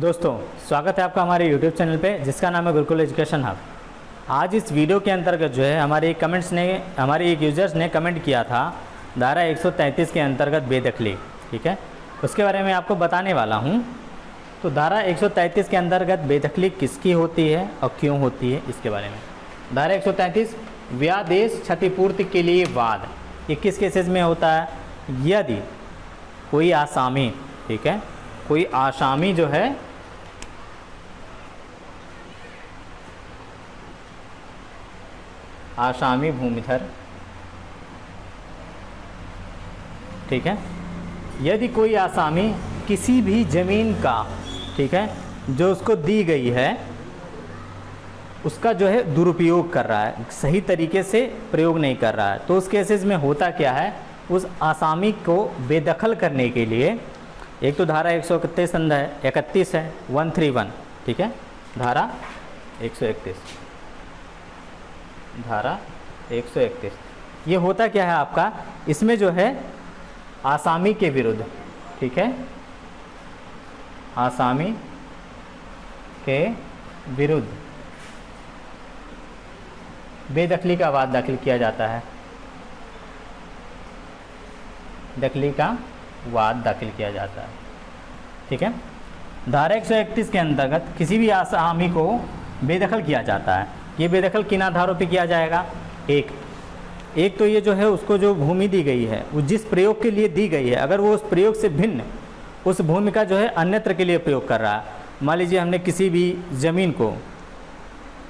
दोस्तों, स्वागत है आपका हमारे YouTube चैनल पे जिसका नाम है गुरुकुल एजुकेशन हब। आज इस वीडियो के अंतर्गत जो है हमारे एक यूजर्स ने कमेंट किया था धारा 133 के अंतर्गत बेदखली, ठीक है, उसके बारे में आपको बताने वाला हूँ। तो धारा 133 के अंतर्गत बेदखली किसकी होती है और क्यों होती है, इसके बारे में। धारा 133 व्यादेश क्षतिपूर्ति के लिए वाद, ये किस केसेस में होता है? यदि कोई आसामी, ठीक है, कोई आसामी जो है आसामी भूमिधर, ठीक है, यदि कोई आसामी किसी भी ज़मीन का, ठीक है, जो उसको दी गई है उसका जो है दुरुपयोग कर रहा है, सही तरीके से प्रयोग नहीं कर रहा है, तो उस केसेस में होता क्या है, उस आसामी को बेदखल करने के लिए एक तो धारा 131 है 131, ठीक है, धारा 131, धारा 131, ये होता क्या है आपका, इसमें जो है आसामी के विरुद्ध, ठीक है, आसामी के विरुद्ध बेदखली का वाद दाखिल किया जाता है, दखली का वाद दाखिल किया जाता है, ठीक है। धारा 131 के अंतर्गत किसी भी आसामी को बेदखल किया जाता है। ये बेदखल किन आधारों पे किया जाएगा? एक तो ये जो है उसको जो भूमि दी गई है वो जिस प्रयोग के लिए दी गई है, अगर वो उस प्रयोग से भिन्न उस भूमि का जो है अन्यत्र के लिए प्रयोग कर रहा है, मान लीजिए हमने किसी भी ज़मीन को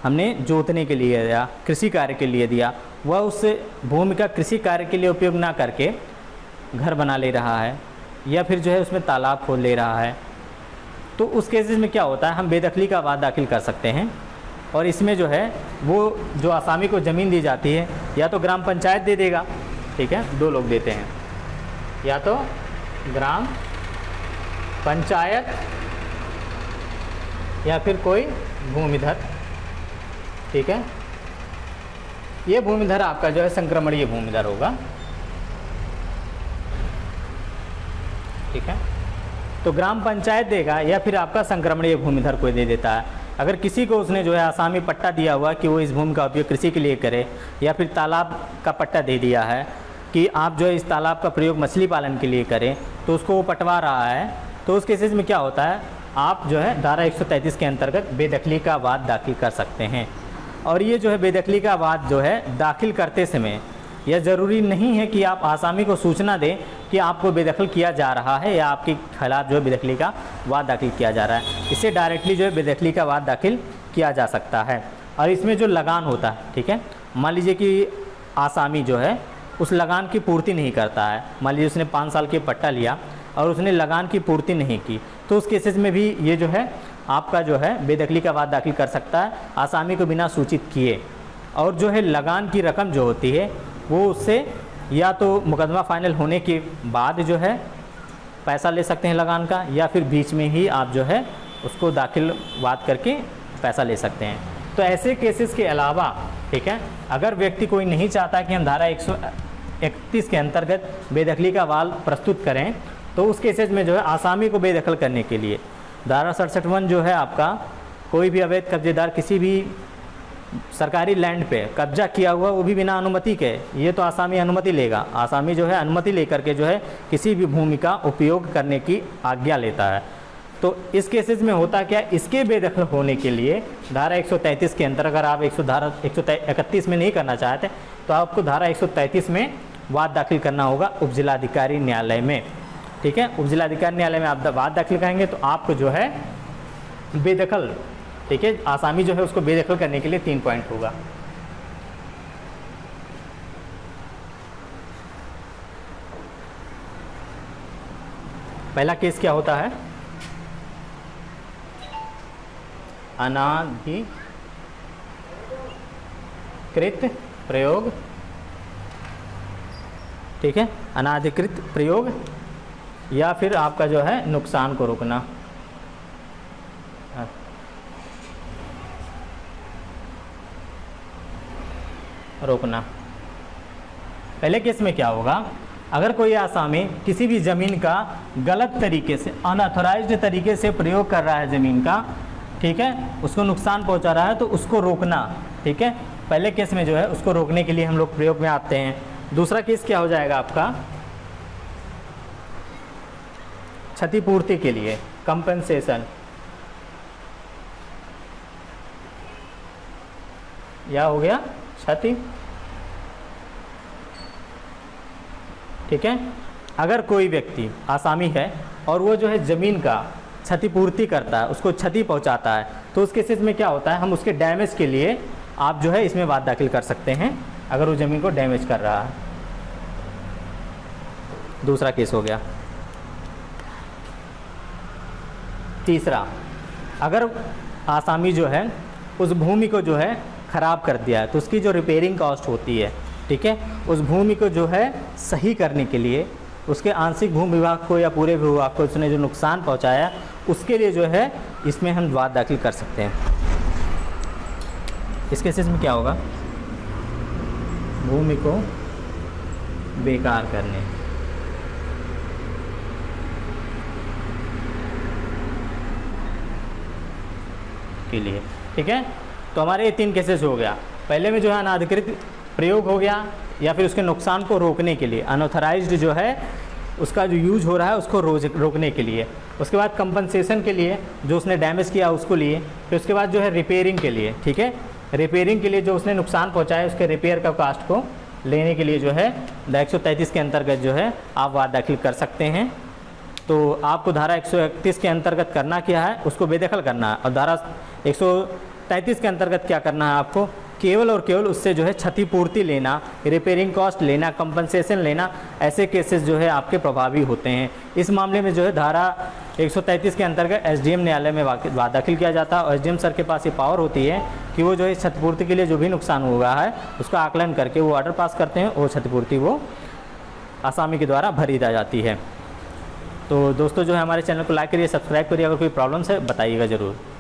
हमने जोतने के लिए दिया, कृषि कार्य के लिए दिया, वह उस भूमि का कृषि कार्य के लिए उपयोग ना करके घर बना ले रहा है या फिर जो है उसमें तालाब खोद ले रहा है, तो उस केसेस में क्या होता है, हम बेदखली का वाद दाखिल कर सकते हैं। और इसमें जो है वो जो आसामी को ज़मीन दी जाती है या तो ग्राम पंचायत दे देगा, ठीक है, दो लोग देते हैं, या तो ग्राम पंचायत या फिर कोई भूमिधर, ठीक है। ये भूमिधर आपका जो है संक्रमणीय भूमिधर होगा, ठीक है, तो ग्राम पंचायत देगा या फिर आपका संक्रमणीय भूमिधर कोई दे देता है। अगर किसी को उसने जो है आसामी पट्टा दिया हुआ कि वो इस भूमि का उपयोग कृषि के लिए करे, या फिर तालाब का पट्टा दे दिया है कि आप जो है इस तालाब का प्रयोग मछली पालन के लिए करें, तो उसको वो पटवा रहा है, तो उस केसेस में क्या होता है, आप जो है धारा 133 के अंतर्गत बेदखली का वाद दाखिल कर सकते हैं। और ये जो है बेदखली का वाद जो है दाखिल करते समय यह ज़रूरी नहीं है कि आप आसामी को सूचना दें कि आपको बेदखल किया जा रहा है या आपके खिलाफ जो है बेदखली का वाद दाखिल किया जा रहा है, इससे डायरेक्टली जो है बेदखली का वाद दाखिल किया जा सकता है। और इसमें जो लगान होता है, ठीक है, मान लीजिए कि आसामी जो है उस लगान की पूर्ति नहीं करता है, मान लीजिए उसने 5 साल के पट्टा लिया और उसने लगान की पूर्ति नहीं की, तो उस केसेस में भी ये जो है आपका जो है बेदखली का वाद दाखिल कर सकता है आसामी को बिना सूचित किए। और जो है लगान की रकम जो होती है वो उससे या तो मुकदमा फाइनल होने के बाद जो है पैसा ले सकते हैं लगान का, या फिर बीच में ही आप जो है उसको दाखिल वाद करके पैसा ले सकते हैं। तो ऐसे केसेस के अलावा, ठीक है, अगर व्यक्ति कोई नहीं चाहता कि हम धारा 131 के अंतर्गत बेदखली का वाद प्रस्तुत करें, तो उस केसेस में जो है आसामी को बेदखल करने के लिए धारा 67 जो है आपका, कोई भी अवैध कब्जेदार किसी भी सरकारी लैंड पे कब्जा किया हुआ वो भी बिना अनुमति के, ये तो आसामी अनुमति लेगा, आसामी जो है अनुमति लेकर के जो है किसी भी भूमि का उपयोग करने की आज्ञा लेता है। तो इस केसेस में होता क्या, इसके बेदखल होने के लिए धारा 133 के अंतर्गत अगर आप धारा 131 में नहीं करना चाहते तो आपको धारा 133 में वाद दाखिल करना होगा उपजिलाधिकारी न्यायालय में, ठीक है। उपजिलाधिकारी न्यायालय में आप वाद दाखिल करेंगे तो आपको जो है बेदखल, ठीक है, आसामी जो है उसको बेदखल करने के लिए 3 पॉइंट होगा। पहला केस क्या होता है, अनाधिकृत प्रयोग, ठीक है, अनाधिकृत प्रयोग या फिर आपका जो है नुकसान को रोकना, पहले केस में क्या होगा, अगर कोई आसामी किसी भी ज़मीन का गलत तरीके से, अनऑथराइज्ड तरीके से प्रयोग कर रहा है ज़मीन का, ठीक है, उसको नुकसान पहुंचा रहा है, तो उसको रोकना, ठीक है, पहले केस में जो है उसको रोकने के लिए हम लोग प्रयोग में आते हैं। दूसरा केस क्या हो जाएगा आपका, क्षतिपूर्ति के लिए, कंपनसेशन, या हो गया क्षति, ठीक है। अगर कोई व्यक्ति आसामी है और वो जो है ज़मीन का क्षतिपूर्ति करता है, उसको क्षति पहुंचाता है, तो उस केसेस में क्या होता है, हम उसके डैमेज के लिए आप जो है इसमें वाद दाखिल कर सकते हैं, अगर वो ज़मीन को डैमेज कर रहा है। दूसरा केस हो गया। तीसरा, अगर आसामी जो है उस भूमि को जो है ख़राब कर दिया है, तो उसकी जो रिपेयरिंग कॉस्ट होती है, ठीक है, उस भूमि को जो है सही करने के लिए, उसके आंशिक भूमि विभाग को या पूरे विभाग को उसने जो नुकसान पहुंचाया, उसके लिए जो है इसमें हम वाद दाखिल कर सकते हैं। इस केसेस में क्या होगा, भूमि को बेकार करने के लिए, ठीक है। तो हमारे ये 3 केसेस हो गया। पहले में जो है अनाधिकृत प्रयोग हो गया, या फिर उसके नुकसान को रोकने के लिए, अनऑथराइज्ड जो है उसका जो यूज हो रहा है उसको रोकने के लिए। उसके बाद कंपनसेशन के लिए, जो उसने डैमेज किया उसको लिए। फिर उसके बाद जो है रिपेयरिंग के लिए, ठीक है, रिपेयरिंग के लिए जो उसने नुकसान पहुंचाया उसके रिपेयर का कास्ट को लेने के लिए जो है 133 के अंतर्गत जो है आप वाद दाखिल कर सकते हैं। तो आपको धारा 131 के अंतर्गत करना क्या है, उसको बेदखल करना है, और धारा 133 के अंतर्गत क्या करना है आपको, केवल और केवल उससे जो है क्षतिपूर्ति लेना, रिपेयरिंग कॉस्ट लेना, कंपनसेशन लेना, ऐसे केसेस जो है आपके प्रभावी होते हैं। इस मामले में जो है धारा 133 के अंतर्गत एसडीएम न्यायालय में वाद दाखिल किया जाता है, और एसडीएम सर के पास ये पावर होती है कि वो जो है क्षतिपूर्ति के लिए जो भी नुकसान हुआ है उसका आकलन करके वो ऑर्डर पास करते हैं, और क्षतिपूर्ति वो आसामी के द्वारा भरी जाती है। तो दोस्तों जो है हमारे चैनल को लाइक करिए, सब्सक्राइब करिए, अगर कोई प्रॉब्लम्स है बताइएगा ज़रूर।